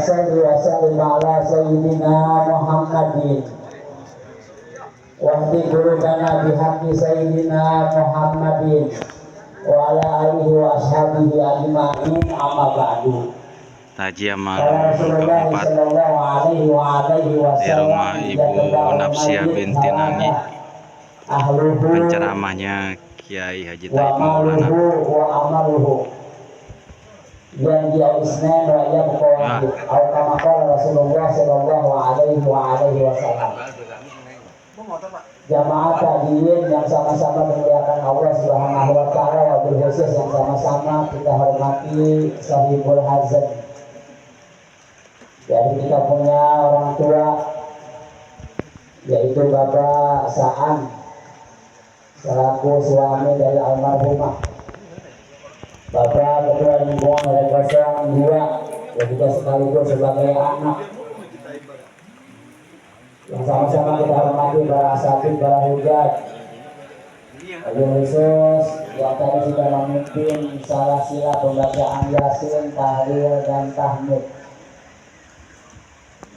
salli wa sallim ala sayyidina Muhammadin wahdi qulubana bihaqqi sayyidina Muhammadin wa ala alihi wa ashabihi ajma'in amma ba'du. Takjiah malam keempat di rumah Ibu Nafsia binti Nani. Penceramahnya Kiai Haji Taib Maulana. Yang dia isnan wa yabqa atau kama qala Rasulullah sallallahu alaihi wasallam. Jamaah tadiin yang sama-sama memuliakan Allah Subhanahu wa taala, wabil khusus yang sama-sama kita hormati sahibul hazan. Jadi kita punya orang tua yaitu Bapak Saan selaku suami dari almarhumah Bapak Ketua Lingkungan dari 02 dan juga sekaligus sebagai anak yang sama-sama kita hormati para asatidz, para hujat, wabil khusus yang tadi sudah memimpin salah sila pembacaan Yasin, tahlil dan tahmid.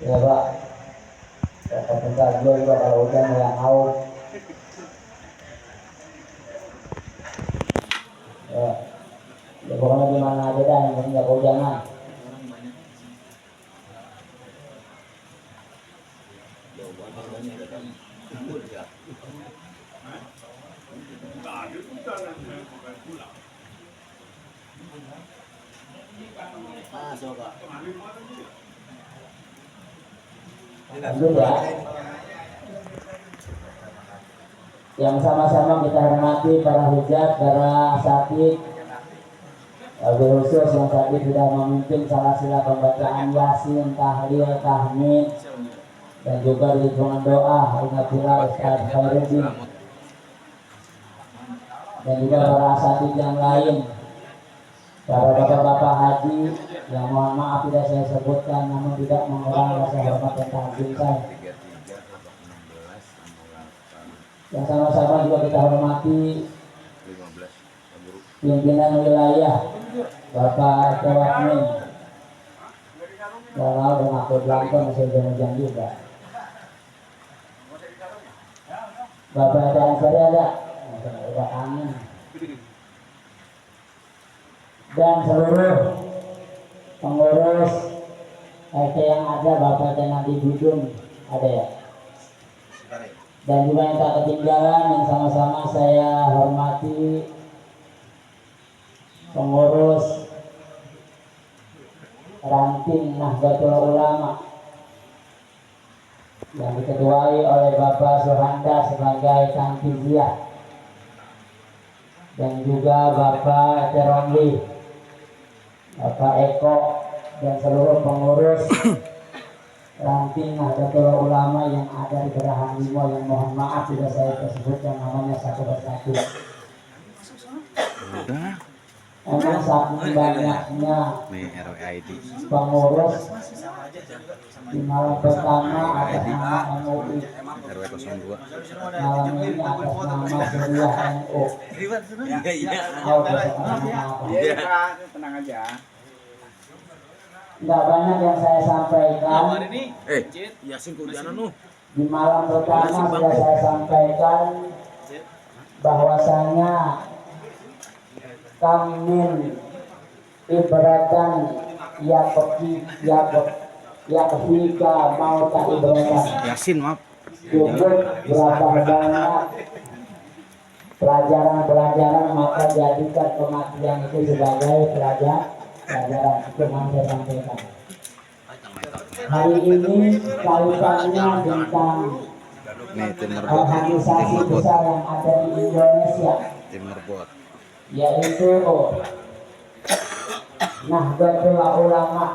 Ya Pak, kita juga kalau hujan yang haus. Ya pokoknya gimana aja dah, yang penting gak kehujanan. Lanjut ya. Yang sama-sama kita hormati para hujat, para asatidz, wabil khusus yang tadi sudah memimpin salah sila pembacaan Yasin, tahlil, tahmid, dan juga lingkungan doa Alhamdulillah Ustaz Khairuddin, dan juga para asatidz yang lain, para bapak-bapak haji yang mohon maaf tidak saya sebutkan namun tidak mengurangi rasa hormat dan takzim saya. Yang sama-sama juga kita hormati pimpinan wilayah Bapak Kewakmin Galau dan aku Blanton masih hujan juga. Bapak Ansari ada udah angin. Dan seluruh pengurus RT yang ada, Bapak dan Nadi Bidung ada ya. Dan juga yang tak ketinggalan yang sama-sama saya hormati pengurus ranting Nahdlatul Ulama yang diketuai oleh Bapak Suhanda sebagai Tangkiziyah, dan juga Bapak Terongli, Bapak Eko, dan seluruh pengurus ranting Nahdlatul Ulama yang ada di Gerahan Limo yang mohon maaf tidak saya tersebutkan namanya satu persatu. Emang saking banyaknya pengurus di malam pertama atas nama MUI, malam ini atas nama Kuliah NU. Tenang aja. Tidak banyak yang saya sampaikan. Di malam pertama sudah saya sampaikan bahwasanya kamin ibaratan yakfika mau tak ibaratan. Yasin maaf. Cukup berapa banyak pelajaran maka jadikan kematian itu sebagai pelajaran itu yang saya sampaikan. Hari ini kaitannya tentang organisasi besar yang ada di Indonesia, yaitu Nahdlatul Ulama.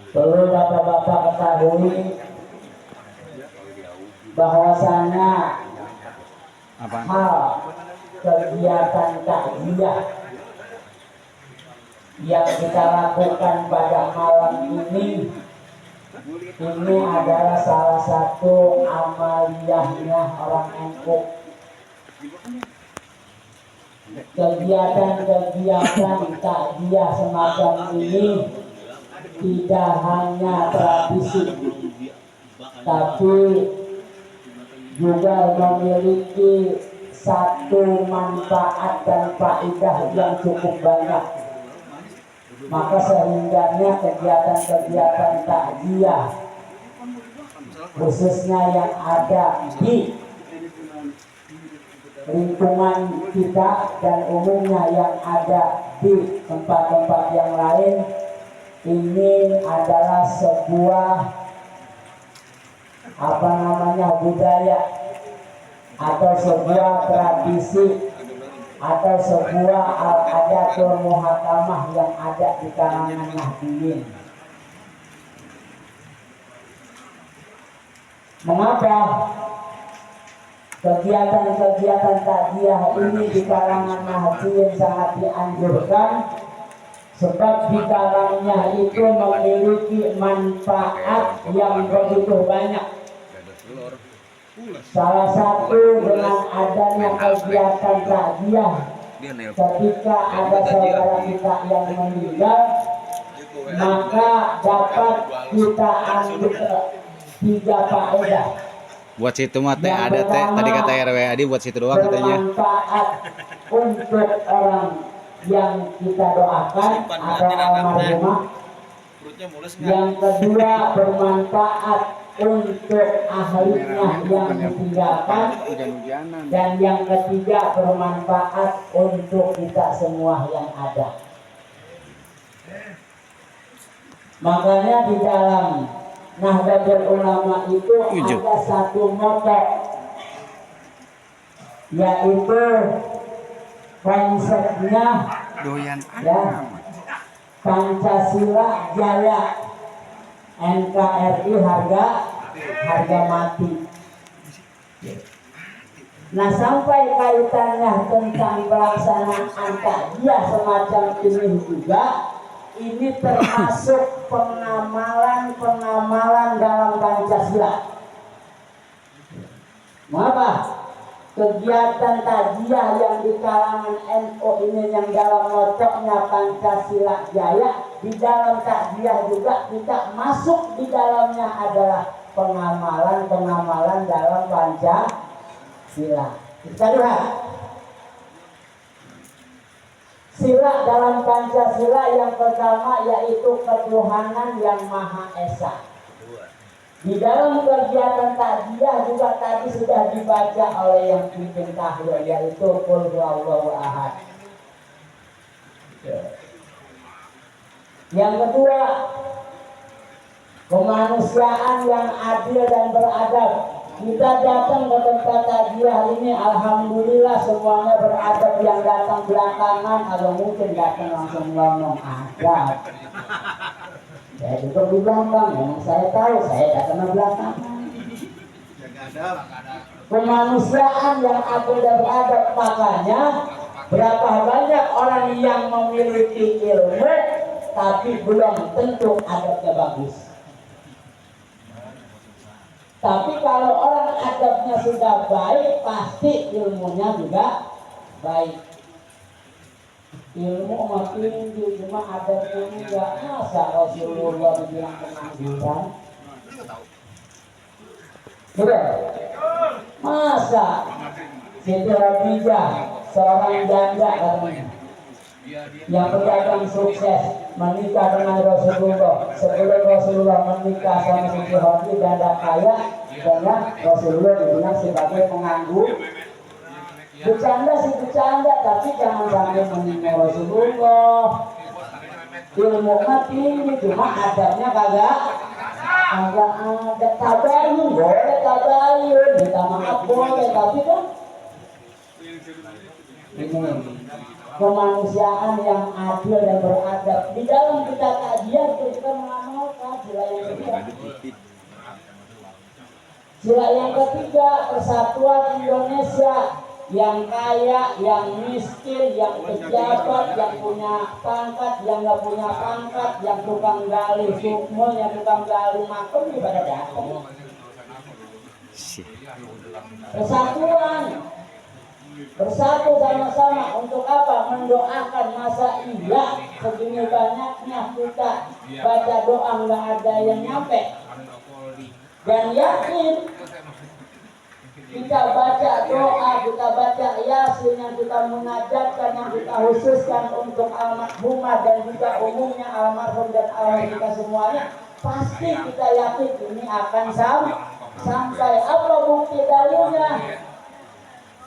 Perlu bapak-bapak ketahui bahwasanya hal kegiatan takziah yang kita lakukan pada malam ini adalah salah satu amaliyahnya orang NU. kegiatan-kegiatan takziah semacam ini tidak hanya tradisi, tapi juga memiliki satu manfaat dan faedah yang cukup banyak. Maka sehingganya kegiatan-kegiatan takziah khususnya yang ada di lingkungan kita dan umumnya yang ada di tempat-tempat yang lain, ini adalah sebuah budaya atau sebuah tradisi atau sebuah al-adatul muhakamah yang ada di kalangan Nahdliyin. Mengapa kegiatan-kegiatan takziah ini di kalangan Nahdliyin sangat dianjurkan? Sebab di dalamnya itu memiliki manfaat yang begitu banyak. Salah satu dengan adanya kegiatan takziah, ketika ada saudara kita yang meninggal, maka dapat kita ambil 3 faedah. Buat situ mah teh ada teh tadi kata RW Adi buat situ doang katanya. Bermanfaat untuk orang yang kita doakan atau almarhumah. Yang kedua, bermanfaat untuk ahlinya yang ditinggalkan. Dan yang ketiga, bermanfaat untuk kita semua yang ada. Makanya di dalam Nahdlatul Ulama itu ada satu moto, yaitu konsepnya ya, Pancasila Jaya, NKRI harga mati. Nah, sampai kaitannya tentang pelaksanaan takziah semacam ini juga, ini termasuk pengamalan dalam Pancasila. Mengapa? Kegiatan takziah yang di kalangan NU ini yang dalam motoknya Pancasila Jaya, di dalam takziah juga kita masuk di dalamnya adalah pengamalan dalam Pancasila. Kita lihat sila dalam Pancasila yang pertama yaitu ketuhanan yang Maha Esa. Di dalam kegiatan takziah juga tadi sudah dibaca oleh yang pimpin tahlil, yaitu Qul huwallahu ahad. Yang kedua, kemanusiaan yang adil dan beradab. Kita datang ke tempat takziah ini, alhamdulillah semuanya beradab. Yang datang belakangan atau mungkin datang langsung ngomong adab. Saya juga di belakang, memang saya tahu, saya datang di belakang. Kemanusiaan yang adil dan beradab, makanya berapa banyak orang yang memiliki ilmu tapi belum tentu adabnya bagus. Tapi kalau orang adabnya sudah baik, pasti ilmunya juga baik. Ilmu makin tinggi, cuma adabnya enggak. Masa Rasulullah bilang pengangguran? Betul? Masa Siti Khadijah seorang janda katanya, yang pedagang sukses, menikah dengan Rasulullah. Sebelum Rasulullah menikah sama Siti Khadijah, janda kaya, karena Rasulullah dibilang sebagai penganggur. Bercanda sih bercanda, tapi jangan sampai meninggal Rasulullah. Ilmu tinggi, cuma adabnya kagak ada. Tabayun boleh, tabayun minta maaf boleh, tapi kan ini kemanusiaan yang adil dan beradab. Di dalam kita takziah kita mengamalkan sila yang ketiga. Sila yang ketiga, persatuan Indonesia. Yang kaya, yang miskin, yang pejabat, yang punya pangkat, yang nggak punya pangkat, yang tukang gali sumur, yang tukang gali makam, pada datang. Persatuan. bersatu sama-sama untuk apa? Mendoakan. Masa iya segini banyaknya kita baca doa nggak ada yang nyampe. Dan yakin kita baca doa, kita baca yasin yang kita munajatkan, yang kita khususkan untuk almarhumah dan juga umumnya almarhum dan almarhum kita semuanya, pasti kita yakin ini akan sampai. Apa bukti dalilnya?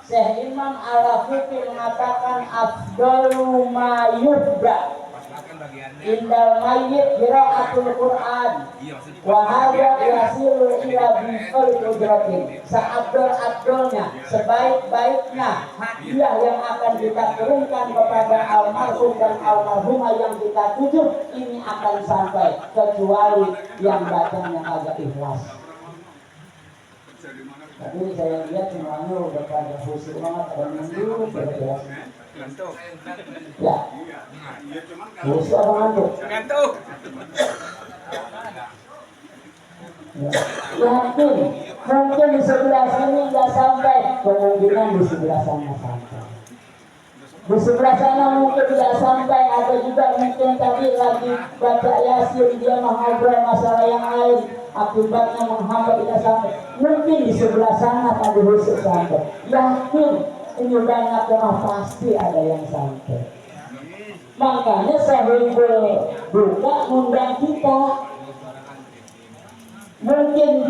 Syekh Imam Al-Rafiqi mengatakan afdalu ma yubda indal mayyit qiraatul Quran wa hadza yasilu ila bifal ujratin. Seabdul-abdulnya, sebaik-baiknya hadiah yang akan kita kirimkan kepada almarhum dan almarhumah yang kita tuju, ini akan sampai kecuali yang bacanya agak ikhlas. Tapi saya lihat semuanya udah pada khusyuk banget, ada minggu berjelas. Ya, khusyuk apa ngantuk? Ngantuk. Yakin, mungkin di sebelah sini nggak sampai, kemungkinan di sebelah sana sampai. Di sebelah sana mungkin tidak sampai, ada juga mungkin tadi lagi baca yasin dia mengobrol masalah yang lain, akibatnya menghambat tidak sampai. Mungkin di sebelah sana tadi khusus sampai. Yakin ini banyak yang pasti ada yang sampai. Makanya sahibul buka undang kita. Mungkin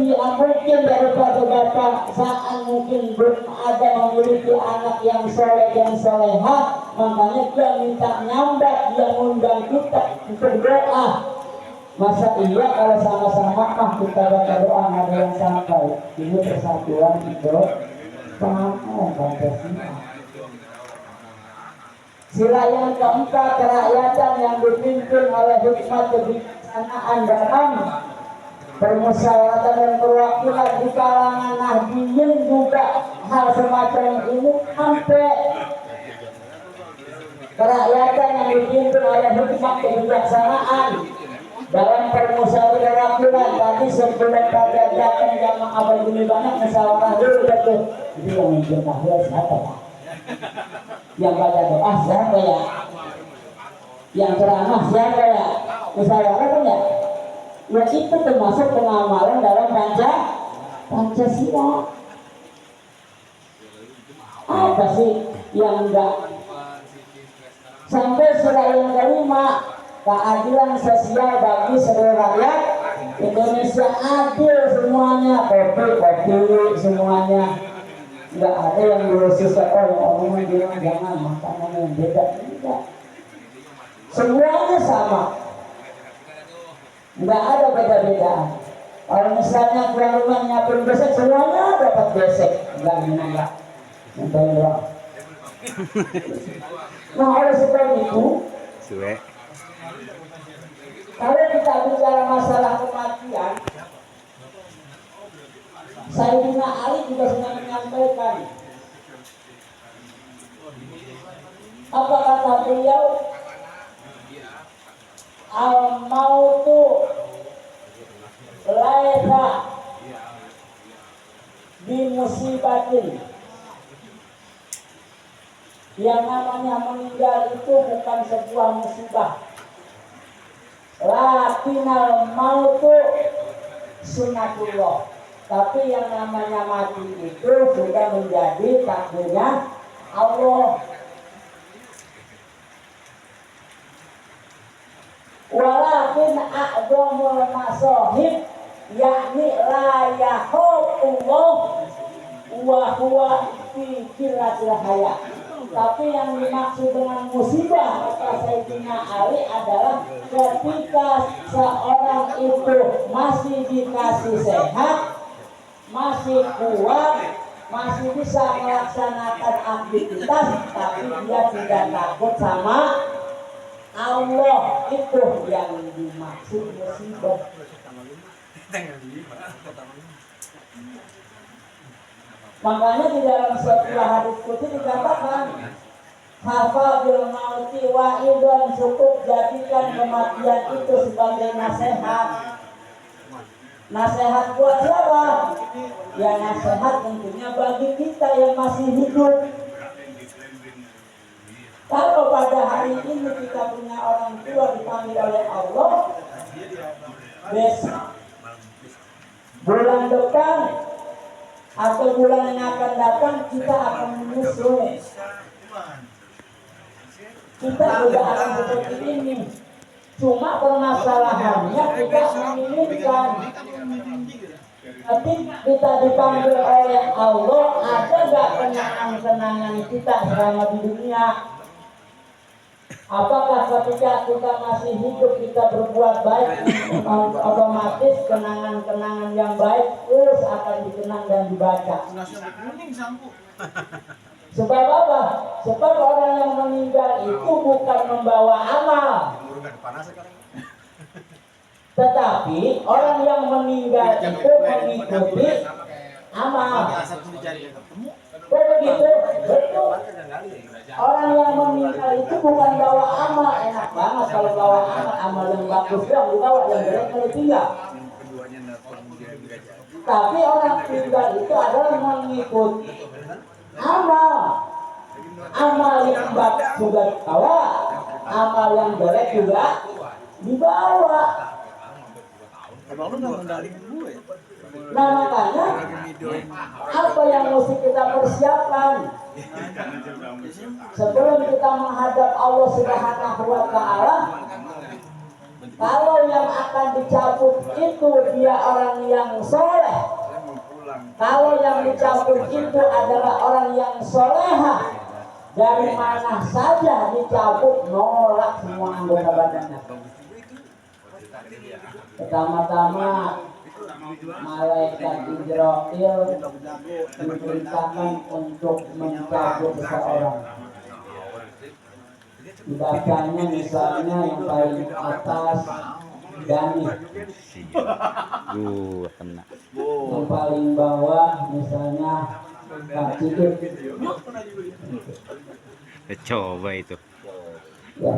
daripada bapak saat mungkin belum ada memiliki anak yang soleh dan soleha, makanya dia minta nyambat, dia undang kita untuk doa. Masa iya kalau sama-sama mah kita baca doa ada yang sampai. Ini persatuan itu paham Pancasila. Sila yang keempat, kerakyatan yang dipimpin oleh hikmat kebijaksanaan dalam permusyawaratan dan perwakilan di kalangan Nahdliyin juga hal semacam ini sampai. Kerakyatan yang dipimpin oleh hikmat kebijaksanaan dalam permusyawaratan perwakilan tadi sebelum pada datang jamaah abad ini banyak musyawarah dulu betul. Jadi yang mimpin tahlil siapa ya? Yang baca doa siapa ya? Yang ceramah siapa ya? Musyawarah kan ya? Ya itu termasuk pengamalan dalam Pancasila. Apa sih yang enggak? Sampai surah yang kelima, keadilan sosial bagi seluruh rakyat Indonesia, adil semuanya, kopi semuanya, nggak ada yang khusus yang omongan bilang jangan makanan yang beda, tidak, semuanya sama, nggak ada beda-bedaan. Kalau misalnya tuan rumah nyiapin besek, semuanya dapat besek, enggak. Nah oleh sebab itu, kalau kita bicara masalah kematian, Sayyidina Ali juga sudah menyampaikan. Apa kata beliau? Al-mautu laisa bimusibatin. Yang namanya meninggal itu bukan sebuah musibah. Lakinal mautu sunnatullah. Tapi yang namanya mati itu sudah menjadi takdirnya Allah. Walakin a'dhamul masohib yakni la yakhafullah wa huwa fi qillatil hayat. Tapi yang dimaksud dengan musibah kata Sayyidina Ali adalah ketika seorang itu masih dikasih sehat, masih kuat, masih bisa melaksanakan aktivitas, tapi dia tidak takut sama Allah, itu yang dimaksud musibah. Makanya di dalam sebuah hadis qudsi dikatakan, hafadil mauti wa idon, cukup jadikan kematian itu sebagai nasihat. Nasihat buat siapa? Ya nasihat tentunya bagi kita yang masih hidup. Kalau pada hari ini kita punya orang tua dipanggil oleh Allah, besok, bulan depan, atau bulan yang akan datang kita akan menyusul. Kita juga akan seperti ini. Cuma permasalahannya kita menginginkan. Ketika kita dipanggil oleh Allah, ada gak kenangan-kenangan kita selama di dunia? Apakah ketika kita masih hidup kita berbuat baik, otomatis kenangan-kenangan yang baik terus akan dikenang dan dibaca? Sebab apa? Sebab orang yang meninggal itu bukan membawa amal, tetapi orang yang meninggal itu mengikuti amal. Begitu, betul. Orang yang meninggal itu bukan bawa amal. Enak banget kalau bawa amal yang bagus dong dibawa, yang jelek ditinggal. Tapi orang meninggal itu adalah mengikuti amal. Amal yang bagus juga dibawa, amal yang jelek juga dibawa. Nah makanya apa yang mesti kita persiapkan sebelum kita menghadap Allah Subhanahu wa Ta'ala? Kalau yang akan dicabut itu dia orang yang soleh, kalau yang dicabut itu adalah orang yang soleha, dari mana saja dicabut nolak semua anggota badannya. Pertama-tama malaikat Israfil diperintahkan untuk mencabut seseorang. Dibacanya misalnya yang paling atas Dani, yang paling bawah misalnya Kak Cidit. Coba itu. Ya.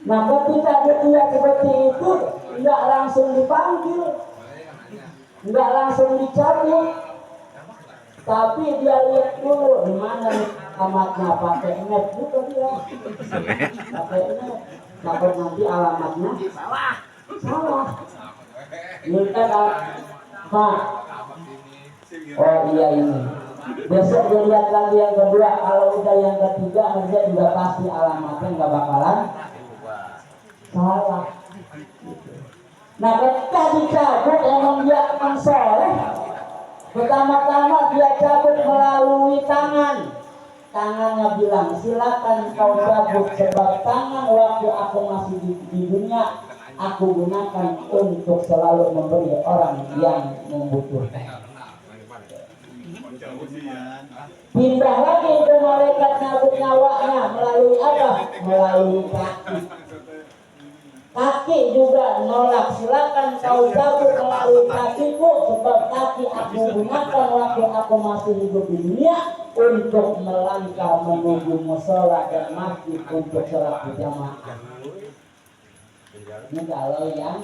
Nah ketika dia seperti itu tidak langsung dipanggil, tidak langsung dicabut, tapi dia lihat dulu di mana alamatnya, pakai net juga dia, pakai net, takut nanti alamatnya salah. Minta Pak, oh iya ini. Besok dia lihat lagi yang kedua, kalau udah yang ketiga dia juga pasti alamatnya nggak bakalan salah. Nah ketika dicabut emang dia akan soleh, pertama-tama dia cabut melalui tangan. Tangannya bilang silakan kau cabut, sebab tangan waktu aku masih di dunia aku gunakan untuk selalu memberi orang yang membutuhkan. Pindah lagi ke malaikat cabut nyawanya melalui apa? Melalui kaki. Kaki juga nolak, silakan kau cabut melalui kakiku, sebab kaki aku gunakan waktu aku masih hidup di dunia untuk melangkah menuju musola dan masjid untuk sholat berjamaah. Ini kalau yang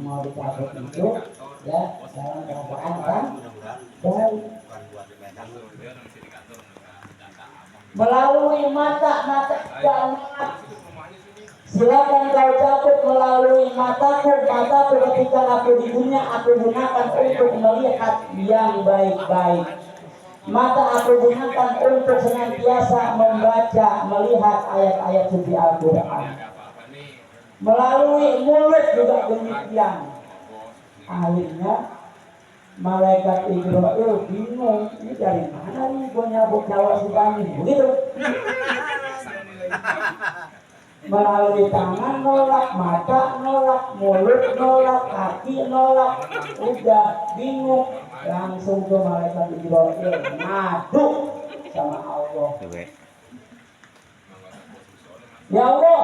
mau dicabut itu ya dalam keadaan kan baik. Melalui mata dan silakan kau cabut melalui mataku ketika aku di dunia aku gunakan untuk melihat yang baik-baik. Mata aku gunakan untuk senantiasa membaca, melihat ayat-ayat suci Al-Quran. Melalui mulut juga demikian. Akhirnya malaikat Israfil bingung, ini dari mana nih gue nyabut nyawa si Bani, begitu. Melalui tangan nolak, mata nolak, mulut nolak, kaki nolak, udah bingung. Langsung ke malaikat Israfil ngadu sama Allah. Ya Allah,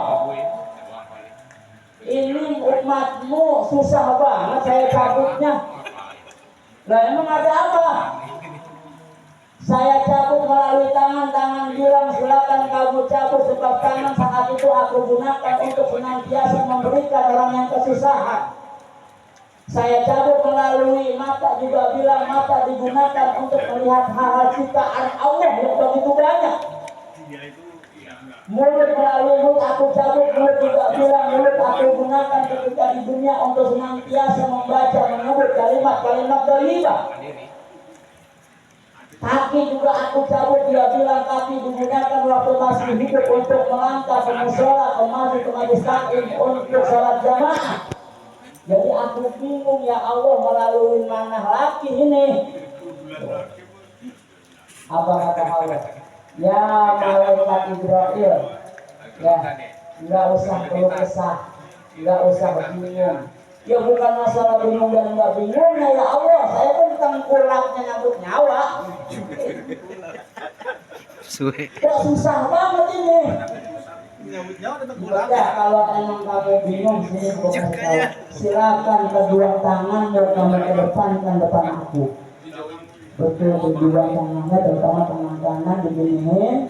ini umatmu susah banget saya cabutnya. Lah emang ada apa? Saya cabut melalui tangan bilang silakan kamu cabut, sebab tangan saat itu aku gunakan untuk senantiasa memberikan orang yang kesusahan. Saya cabut melalui mata juga bilang mata digunakan untuk melihat hal-hal ciptaan Allah yang begitu banyak. Mulut melalui mulut aku cabut, mulut juga bilang, mulut aku gunakan ketika di dunia untuk senantiasa membaca, menyebut kalimat-kalimat thayyibah. Kaki juga aku cabut, dia bilang kaki digunakan waktu masih hidup untuk melangkah ke musola, ke masjid, ke majlis taklim, untuk sholat jamaah. Jadi aku bingung ya Allah, melalui mana lagi ini? Apa kata Allah? Ya malaikat Jibril, ya nggak usah perlu kesah, nggak usah bingung. Ya bukan masalah bingung dan nggak bingung ya Allah, saya kan tengkulaknya nyambut nyawa. Kok susah banget ini. Ya kalau emang kamu bingung sini silakan kedua tangan kamu kedepankan depan aku. Betul, kedua tangannya terutama tangan kanan diginiin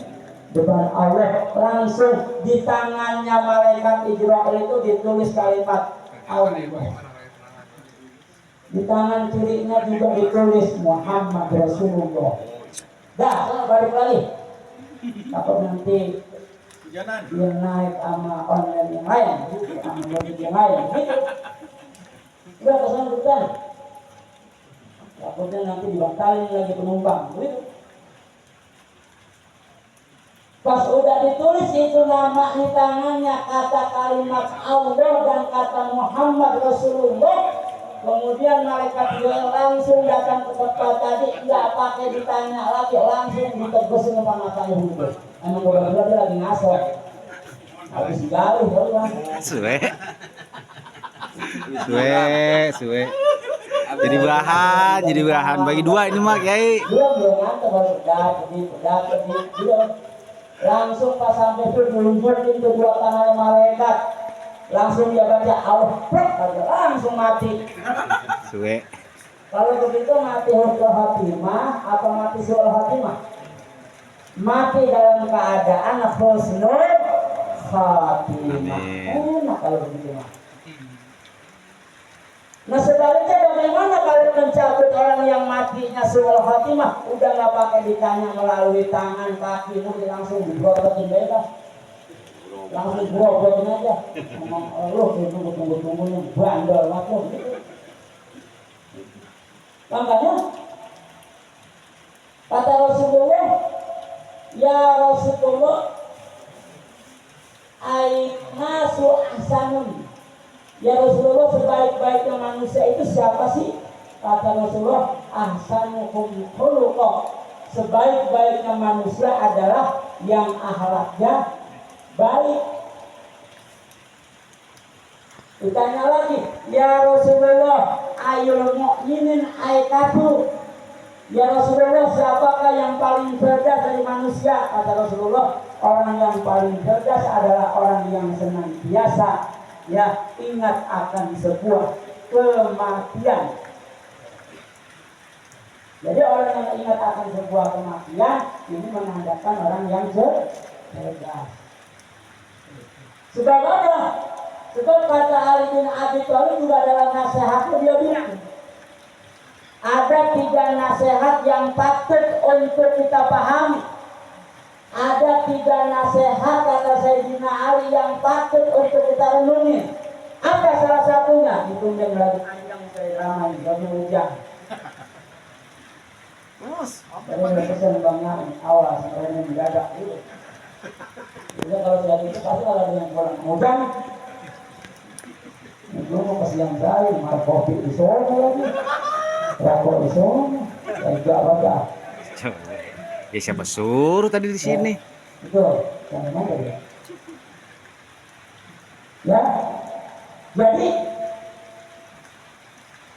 depan Allah, langsung di tangannya malaikat Jibril itu ditulis kalimat Allah. Di tangan kirinya juga ditulis Muhammad Rasulullah. Dah, balik lagi. Takut nanti yang naik sama online yang lain, sama mobil yang lain, gitu. Udah pesan bukan. Takutnya nanti dibatalin lagi penumpang, gitu. Pas udah ditulis itu nama di tangannya, kata kalimat Allah dan kata Muhammad Rasulullah, kemudian malaikat Jibril langsung datang ke tempat tadi, nggak pakai ditanya lagi, langsung ditegusin depan matanya gitu. Emang bener-bener dia lagi ngasok, habis galuh ya. Suwe. Jadi bahan bagi dua ini mah Kiai. Belum ngantuk baru udah langsung pas sampai itu dilumpurin kedua tangan malaikat, langsung dia baca Allah, langsung mati. Suwe. Kalau begitu mati husnul khotimah apa mati su'ul khotimah? Mati dalam keadaan husnul khotimah. Enak kalau begitu mah. Nah sebaliknya bagaimana kalau mencabut orang yang matinya su'ul khotimah, udah nggak pakai ditanya melalui tangan kaki, nanti langsung digrogotin bebas, langsung grogotin aja. Ngomong Allah tunggu yang bandel banget gitu. Makanya kata Rasulullah, ya Rasulullah, nasu ahsanun. Ya Rasulullah, sebaik-baiknya manusia itu siapa sih? Kata Rasulullah, ahsanukum khuluqa. Sebaik-baiknya manusia adalah yang akhlaknya baik. Ditanya lagi, ya Rasulullah, ayul mu'minin aikatu. Ya Rasulullah, siapakah yang paling cerdas dari manusia? Kata Rasulullah, orang yang paling cerdas adalah orang yang senantiasa ya ingat akan sebuah kematian. Jadi orang yang ingat akan sebuah kematian ini menandakan orang yang cerdas. Sebab apa? Sebab kata Ali bin Abi Thalib juga dalam nasihatnya dia bilang, ada 3 nasihat yang patut untuk kita pahami. Ada 3 nasihat kata Sayyidina Ali yang patut untuk kita renungi. Apa salah satunya? Ditunggu lagi panjang saya ramai, lagi hujan. Jadi udah pesan banyak awas, karena mendadak itu. Jadi kalau sudah itu pasti ada yang kurang hujan. Itu mau kesian saya, malah kopi di sana lagi, rokok di sana, saya baca. Ya siapa suruh tadi di sini? Betul, yang mana dia? Ya, jadi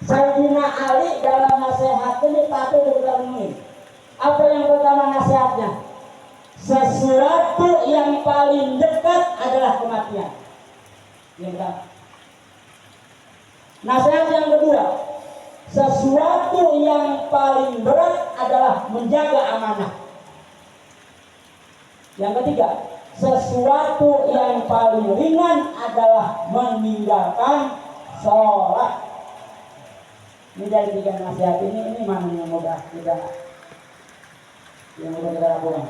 Sayyidina Ali dalam nasihat ini patut kita renungi. Apa yang pertama nasihatnya? Sesuatu yang paling dekat adalah kematian. Yang pertama. Nasihat yang kedua, sesuatu yang paling berat adalah menjaga amanah. Yang ketiga, sesuatu yang paling ringan adalah meninggalkan sholat. Ini dari 3 nasihat ini mana yang mudah kita lakukan?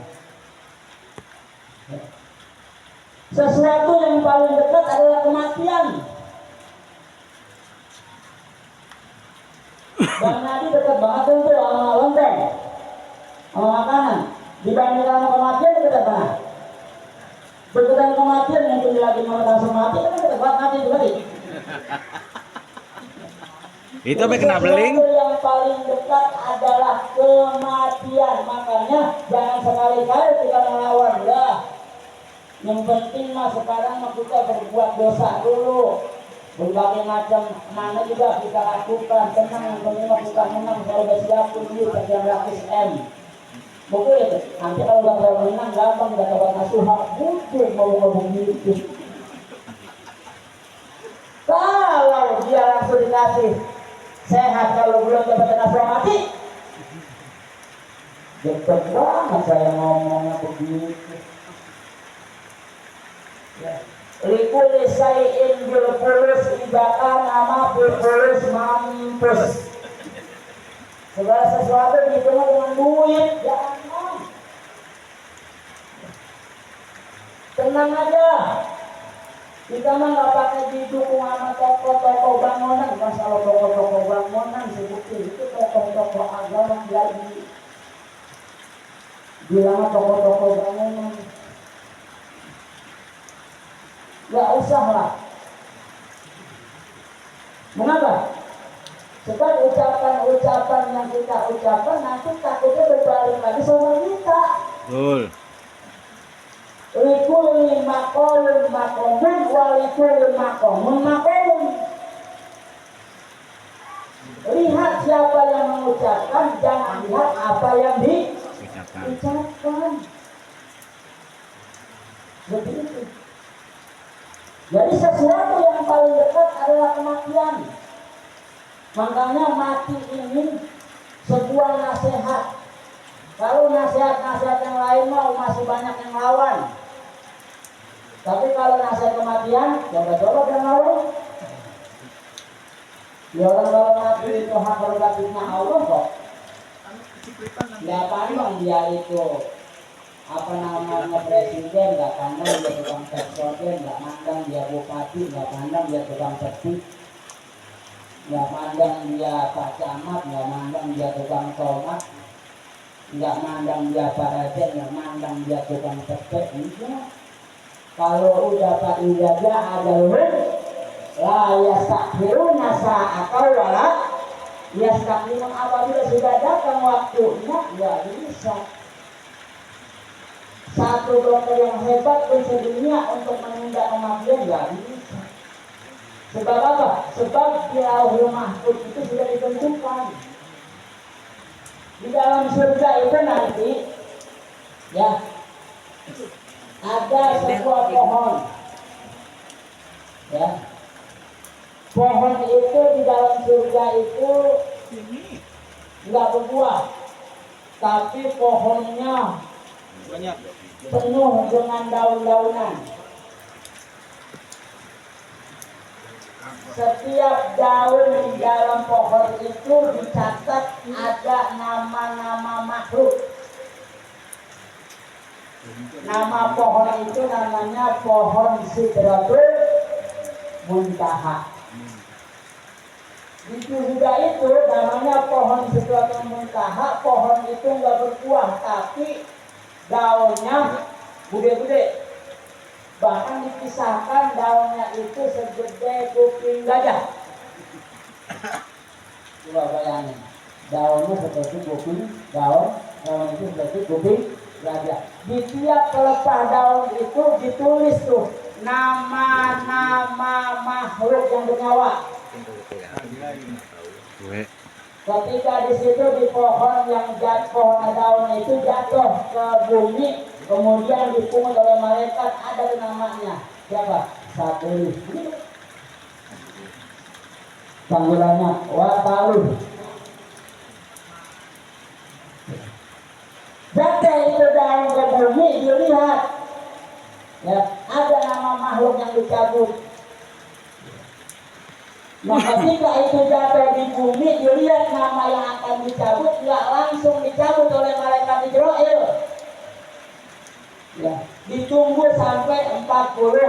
Sesuatu yang paling dekat adalah kematian. Bang Nadi dekat banget tuh sama lontong, sama makanan. Dibandingkan sama kematian dekat banget. Berkaitan kematian mungkin lagi mau langsung mati, kan dekat banget mati juga nih. Itu apa kena beling? Yang paling dekat adalah kematian. Makanya jangan sekali-kali kita melawan lah. Yang penting mah sekarang mah kita berbuat dosa dulu. Berbagai macam mana juga kita lakukan. Tenang, yang penting mah kita menang. Kalau udah siap pun dulu sekian ratus M. Betul itu. Nanti kalau udah menang gampang udah dapat nasuhah. Mungkin mau ngomong gitu. Kalau dia langsung dikasih sehat, kalau belum dapat nasuhah mati. Dekat banget saya ngomongnya begitu. Likuli sayin bilpulus ibatan nama bilpulus mampus. Segala sesuatu dihitung dengan duit, jangan. Tenang aja. Kita mah nggak pakai didukung sama toko-toko bangunan. Masalah toko-toko bangunan seperti itu toko-toko agama lagi. Bilang toko-toko bangunan. Gak usah lah. Mengapa? Sebab ucapan-ucapan yang kita ucapkan nanti takutnya berbalik lagi sama kita. Betul. Likuli makolun makomun walikuli makomun makomun. Lihat siapa yang mengucapkan, jangan lihat apa yang diucapkan. Begitu. Jadi sesuatu yang paling dekat adalah kematian. Makanya mati ini sebuah nasihat. Kalau nasihat-nasihat yang lain mau masih banyak yang lawan. Tapi kalau nasihat kematian, coba-coba yang lawan. Ya orang kalau mati itu hak prerogatifnya Allah kok. Nggak pandang dia itu apa namanya presiden, nggak pandang dia tukang presiden, nggak pandang dia bupati, nggak pandang dia tukang petik, nggak pandang dia pak camat, nggak pandang dia tukang tomat, nggak mandang dia pak RT, nggak mandang dia tukang petik. Enggak. Kalau udah pak ijazah ada la yastakhiruna sa'akau wala yastakhirun, apabila sudah datang waktunya ya bisa. Satu dokter yang hebat pun sedunia untuk menunda kematian ya bisa. Sebab apa? Sebab di Lauhul Mahfuz itu sudah ditentukan. Di dalam surga itu nanti ya ada sebuah pohon. Ya. Pohon itu di dalam surga itu enggak berbuah. Tapi pohonnya banyak. Penuh dengan daun-daunan. Setiap daun di dalam pohon itu dicatat ada nama-nama makhluk. Nama pohon itu namanya pohon Sidratul Muntaha. Di surga itu namanya pohon Sidratul Muntaha. Pohon itu enggak berbuah, tapi daunnya gede-gede. Bahkan dipisahkan daunnya itu segede kuping gajah. Coba bayangin, daunnya seperti kuping, daun itu seperti kuping gajah. Di tiap pelepah daun itu ditulis tuh nama-nama makhluk yang bernyawa. Ketika di situ di pohon yang pohon daun itu jatuh ke bumi, kemudian dipungut oleh malaikat, ada namanya siapa? Satu. Panggilannya Watalu. Jatuh itu daun ke bumi, dilihat ya ada nama makhluk yang dicabut. Nah ketika itu jatuh di bumi, dilihat nama yang akan dicabut, nggak langsung dicabut oleh malaikat Jibril. Ya, ditunggu sampai 40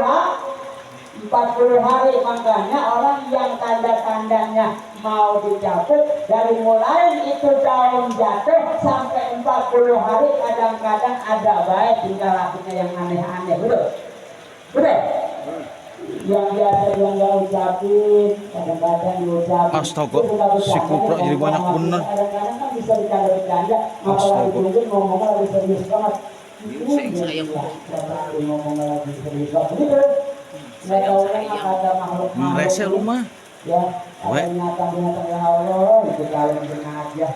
hari. Makanya orang yang tanda-tandanya mau dicabut dari mulai itu daun jatuh sampai 40 hari, kadang-kadang ada baik tingkah lakunya yang aneh-aneh. Betul? Yang biasa yang nggak ucapin, kadang-kadang diucapin. Astaga, si Kupra jadi banyak bener. Kadang-kadang kan bisa bercanda-bercanda, apalagi mungkin ngomongnya lagi serius banget. Ngomongnya lagi serius banget. Begitu. Nggak tahu kan ada makhluk-makhluk. Rese rumah. Ya, ada binatang-binatang yang Allah itu kalian dengar aja.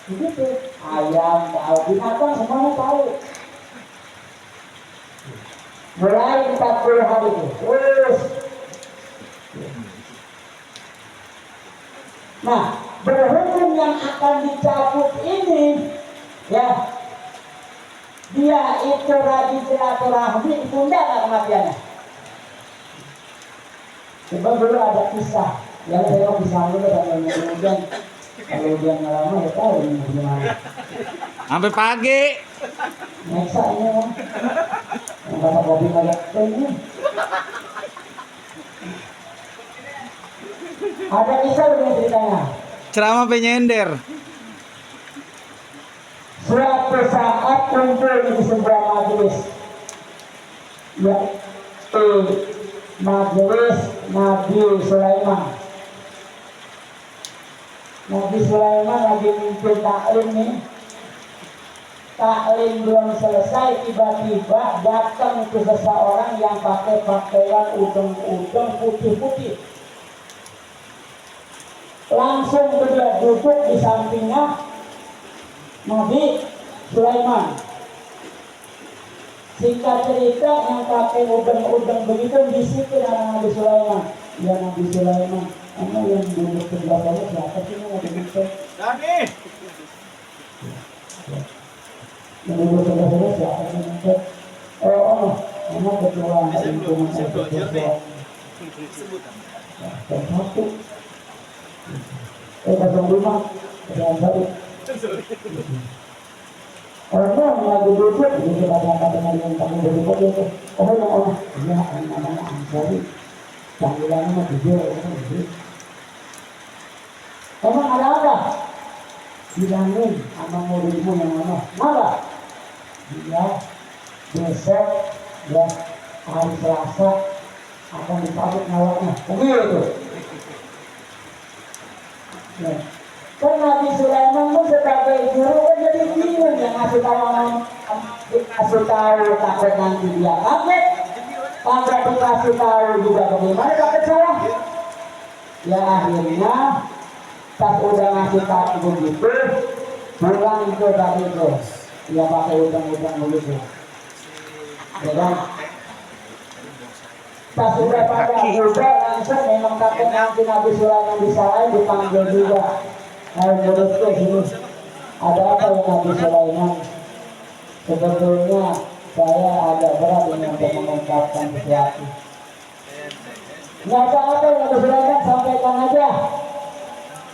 Begitu. Ayam, tahu binatang semuanya tahu. Mulai 40 hari itu terus. Nah, berhubung yang akan dicabut ini, ya, dia itu rajin silaturahmi, ditunda nggak kematiannya? Sebab dulu ada kisah, yang saya kisah dulu sampai kemudian kalau dia lama ya tahu ini gimana. Sampai pagi. Neksa ini kan, yang kata kopi kayak ini. Ada kisah begini ceritanya. Ceramah penyender. Suatu saat kumpul di sebuah majelis, yaitu majelis Nabi Sulaiman. Nabi Sulaiman lagi mimpin taklim nih. Taklim belum selesai, tiba-tiba datang itu seseorang yang pakai pakaian udeng-udeng putih-putih. Langsung dia duduk di sampingnya Nabi Sulaiman. Singkat cerita, yang pakai udeng-udeng begitu disitu nama Nabi Sulaiman. Ya Nabi Sulaiman, kamu yang duduk sebelah saya siapa sih yang ada gitu? Dani. Yang duduk sebelah saya siapa sih gitu? Oh, kamu ketua lingkungan ketua. Dan satu. 05 dan satu. Orang lagi duduk di kata-kata dengan kamu berdua itu. Oh ya, namanya Ansari. Panggilannya mah jujur. Emang ada apa? Bilangin sama muridmu yang mana? Apa? Dia besok ya hari Selasa akan dicabut nyawanya. Begitu. Ya. Kan Nabi Sulaiman pun sebagai guru kan jadi bingung yang ngasih tahu takut nanti dia kaget, tanpa dikasih tahu juga bagaimana takut salah. Ya akhirnya pas udah ngasih tahu begitu, pulang itu tadi itu, dia pakai udang-udang begitu. Ya kan? Pas udah pada juga langsung memang takut nanti Nabi Sulaiman disalahin, dipanggil juga. Menurutku ini ada apa yang Nabi Sulaiman? Sebetulnya saya agak berat ini untuk mengungkapkan sesuatu. Nggak apa-apa yang Nabi Sulaiman sampaikan aja.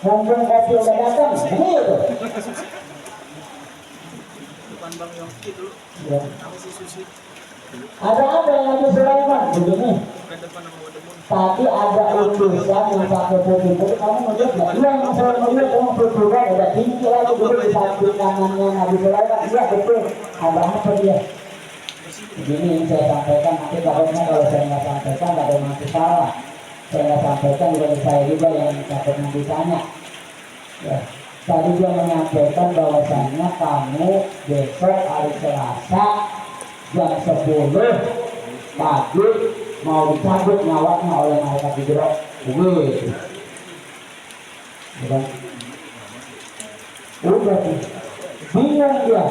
Mumpung kopi udah datang, begitu. Ya. Ada apa yang Nabi Sulaiman? Begini. Tadi ada utusan yang pakai putih-putih, kamu ngeliat nggak? Iya, yang saya ngeliat kamu putih kan, ada tinggi lagi dulu di samping kanannya Nabi Sulaiman. Iya betul. Ada apa dia? Begini yang saya sampaikan, nanti takutnya kalau saya nggak sampaikan nggak ada yang salah. Saya nggak sampaikan dari saya juga yang takut nanti tanya. Ya. Tadi dia menyampaikan bahwasannya kamu besok hari Selasa jam 10 pagi mau dicabut nyawanya oleh malaikat Jibril. Udah tuh bingung dia.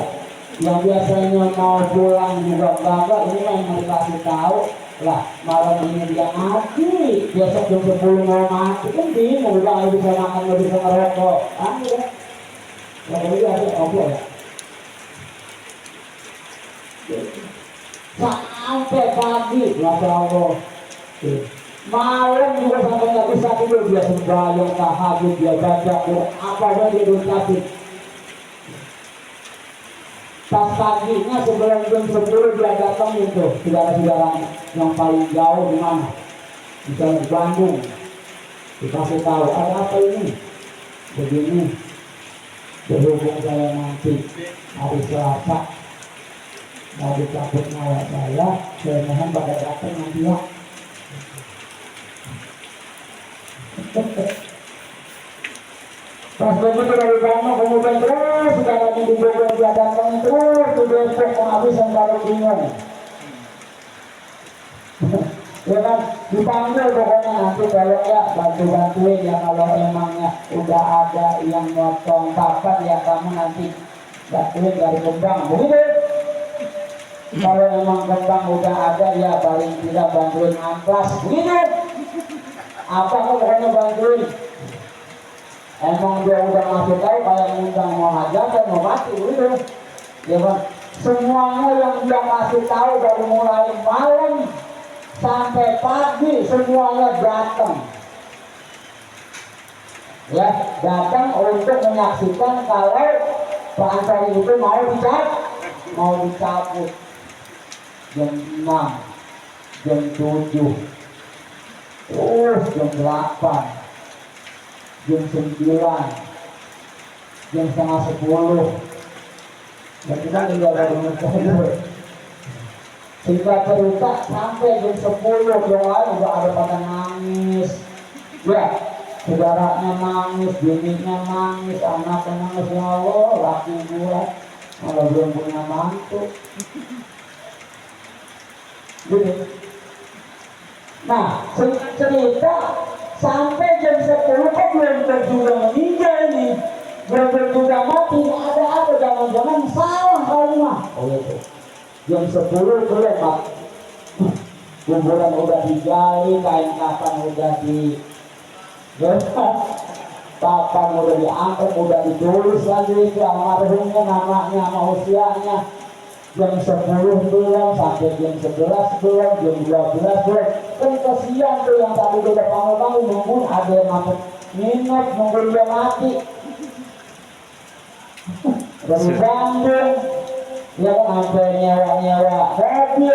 Yang biasanya mau pulang juga enggak, ini yang dikasih tahu lah malam ini dia mati, besok jam 10 mau mati, kan bingung, udah nggak bisa makan, nggak bisa ngerokok, kan ya? Kalau dia ada ngobrol ya. Sampai pagi, masya Allah. Malam juga sampai nggak bisa tidur, dia sembahyang tahajud, dia baca Quran, apa aja dia ucapin. pas paginya sebelum jam 10 dia datang itu saudara-saudara yang paling jauh di mana, misalnya di Bandung, dikasih tahu ada apa ini begini, berhubung saya nanti hari Selasa mau dicabut nyawa saya mohon pada datang nanti ya. Pas begitu dari Bandung kemudian terus sekarang di Bogor dia datang terus ke Depok penghabisan baru bingung. Ya kan dipanggil pokoknya nanti kalau ya bantu-bantuin ya kalau emangnya udah ada yang motong papan ya kamu nanti bantuin dari kembang begitu. Kalau emang kembang udah ada ya paling tidak bantuin amplas begitu. Apa kok pokoknya bantuin. Emang dia udah ngasih tahu kayak ngundang mau hajatan mau mati begitu. Ya kan semuanya yang dia kasih tahu dari mulai malam sampai pagi semuanya datang. Ya, datang untuk menyaksikan kalau Pak Ansari itu mau dicabut jam 6, jam 7, terus jam 8, jam 9, jam setengah 10. Dan kita tinggal dari Mesir. Singkat cerita sampai jam 10 yang lain udah ada pada nangis. Ya, saudaranya nangis, bininya nangis, anaknya nangis, ya Allah, laki gue kalau belum punya mantu. Gitu. Nah, cerita sampai jam 10 kok belum juga meninggal ini, belum juga mati, ada apa jangan-jangan salah kali mah. Oh itu. Jam 10 belum Pak. Kuburan udah digali, kain kafan udah di papan udah diangkat, udah ditulis lagi itu almarhumnya namanya sama usianya. Jam 10 belum, sampai jam 11 belum, jam 12 belum. Kan kesian tuh yang tadi udah bangun-bangun nungguin ada yang masuk minum, nungguin dia mati. Dari Bandung dia kan sampai nyewa mobil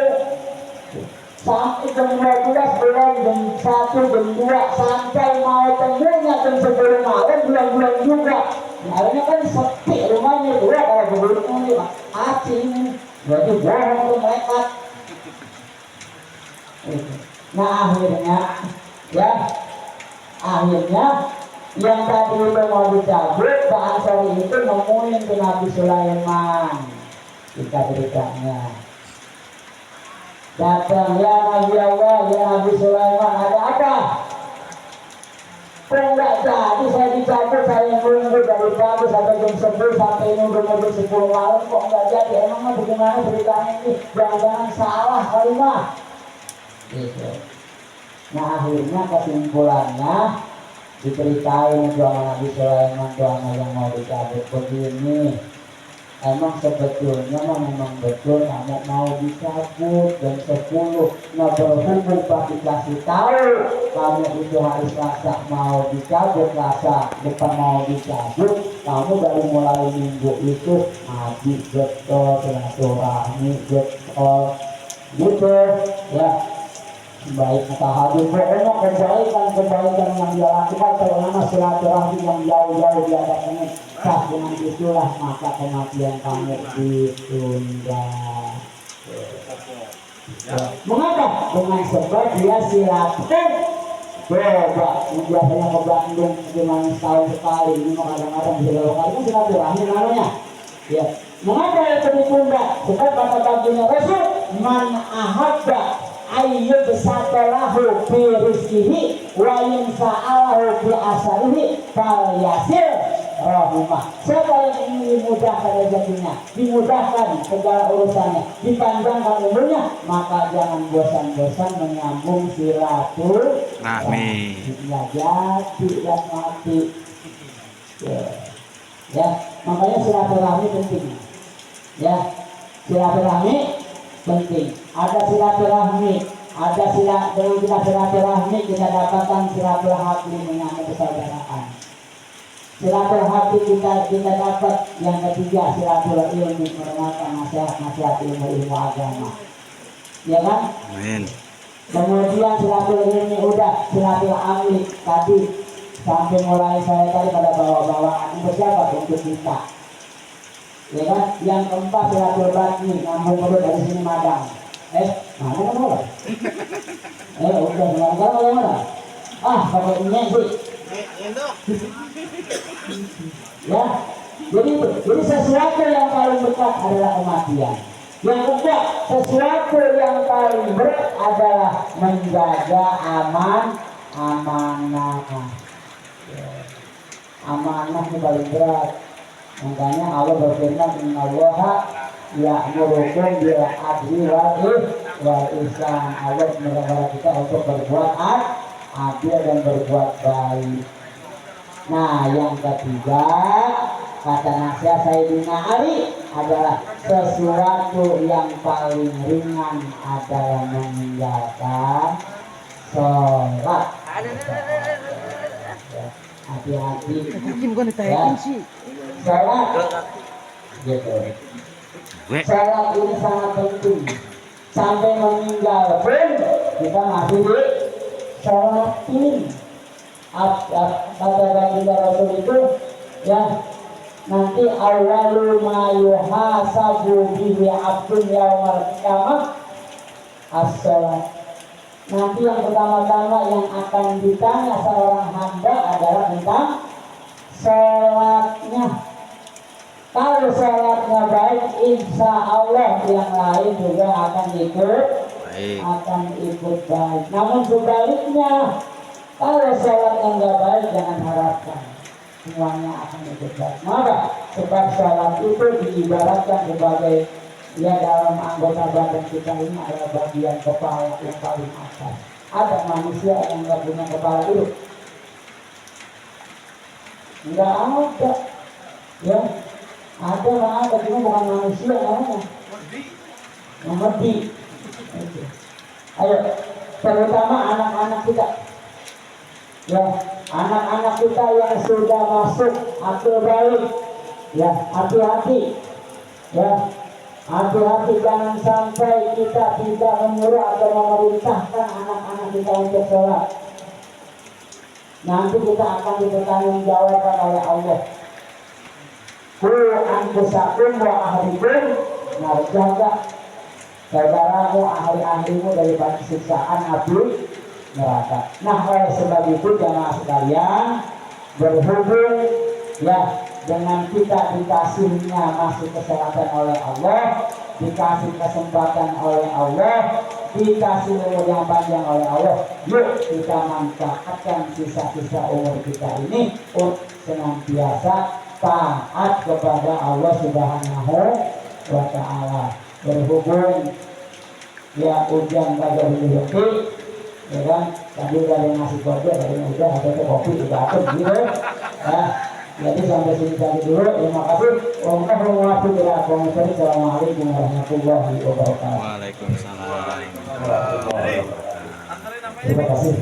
sampai jam 12 belum, jam 1, jam 2 sampai mau temunya jam 10 malam bulan-bulan juga. Akhirnya kan sepi rumahnya dua kalau begitu ini asing berarti bohong tuh mereka. Nah akhirnya yang tadi itu mau dicabut Pak Ansari itu nemuin ke Nabi Sulaiman. Kita ceritanya datang ya Nabi Allah, ya Nabi Sulaiman, ada apa? Kok enggak jadi saya dicabut, saya nunggu dari pagi sampai jam 10 sampai nunggu jam 10 malam kok enggak jadi. Emangnya bagaimana ceritanya ini? Jangan-jangan salah kali mah gitu. Nah akhirnya kesimpulannya diceritain doa Nabi Sulaiman, doa yang mau dicabut begini. Emang sebetulnya memang betul kamu mau dicabut jam 10. Nah berhubung Pak dikasih tahu kamu itu hari Selasa mau dicabut, Selasa depan mau dicabut, kamu dari mulai minggu itu ngaji betul, silaturahmi betul gitu ya. Baik tahajud, pokoknya kebaikan yang dia lakukan terutama silaturahmi yang jauh-jauh dia datangin. Dengan itulah maka kematian kamu ditunda. Mengapa? Dengan sebab dia silaturahmi. Coba biasanya ke Bandung cuma setahun sekali, ini kadang-kadang bisa dua kali itu silaturahmi namanya. Ya. Mengapa itu ditunda? Sebab kata baginda Rasul, man ahabba ayyub satalahu fi rizkihi wa yinsa'alahu fi asarihi fal yasir rahimah. Siapa yang ingin dimudahkan rezekinya, dimudahkan segala urusannya, dipanjangkan umurnya, maka jangan bosan-bosan menyambung silaturahmi. Ya jadi dan mati. Ya, makanya silaturahmi penting. Ya, silaturahmi penting. Ada silaturahmi, dengan kita silaturahmi kita dapatkan silaturahmi menyambung persaudaraan. silaturahmi kita dapat. Yang ketiga, silaturahmi mendengarkan nasihat-nasihat ilmu agama, ya kan? Amin. Kemudian silaturahmi udah, silaturahmi tadi sampai mulai saya tadi pada bawa-bawaan bersiapa untuk kita, ya kan? Yang keempat, silaturahmi ngambung perut dari sini Madang. Mana kan mulai? Udah sekarang mana? Pakai minyak sih. Ya, jadi sesuatu yang paling dekat adalah kematian. Yang kedua, sesuatu yang paling berat adalah menjaga amanah. Amanah itu paling berat. Makanya Allah berfirman, Innallaha ya'murukum bil adli wal ihsan. Allah memerintahkan kita untuk berbuat adil dan berbuat baik. Nah, yang ketiga, kata nasihat Sayyidina Ali adalah sesuatu yang paling ringan adalah meninggalkan sholat. Hati-hati. Ya. Sholat, gitu. Sholat ini sangat penting. Sampai meninggal pun kita masih di sholatin. Kata baginda Rasul itu, ya, nanti awwalu ma yuhasabu bihi abdun yaumal qiyamah as-shalat. Nanti yang pertama-tama yang akan ditanya seorang hamba adalah tentang sholatnya. Kalau sholatnya baik, insya Allah yang lain juga akan ikut baik. Namun sebaliknya, kalau sholat yang nggak baik, jangan harapkan semuanya akan ikut baik. Maka sebab sholat itu diibaratkan sebagai, ya, dalam anggota badan kita ini adalah bagian kepala yang paling atas. Ada manusia yang nggak punya kepala itu? Nggak ada. Ya, ada, cuma bukan manusia namanya. Mengerti. Ayo, terutama anak-anak kita. Ya, anak-anak kita yang sudah masuk akil balik, ya, hati-hati. Ya, hati-hati jangan sampai kita tidak menyuruh atau memerintahkan anak-anak kita untuk sholat. Nanti kita akan dipertanggungjawabkan oleh Allah. Qu anfusakum wa ahlikum nar, jaga saudaramu, ahli-ahlimu daripada siksaan api neraka. Nah, oleh sebab itu jamaah sekalian, berhubung, ya, dengan kita dikasihnya masih kesehatan oleh Allah, dikasih kesempatan oleh Allah, dikasih umur yang panjang oleh Allah, yuk kita manfaatkan sisa-sisa umur kita ini untuk senantiasa taat kepada Allah Subhanahu wa Ta'ala. Berhubung, ya, hujan kagak detik, ya kan, tadi udah ada nasi kopi, tadi udah ada kopi juga ada gitu, ya. Jadi sampai sini saja dulu. Terima kasih. Assalamualaikum warahmatullahi wabarakatuh. Waalaikumsalam. Terima kasih.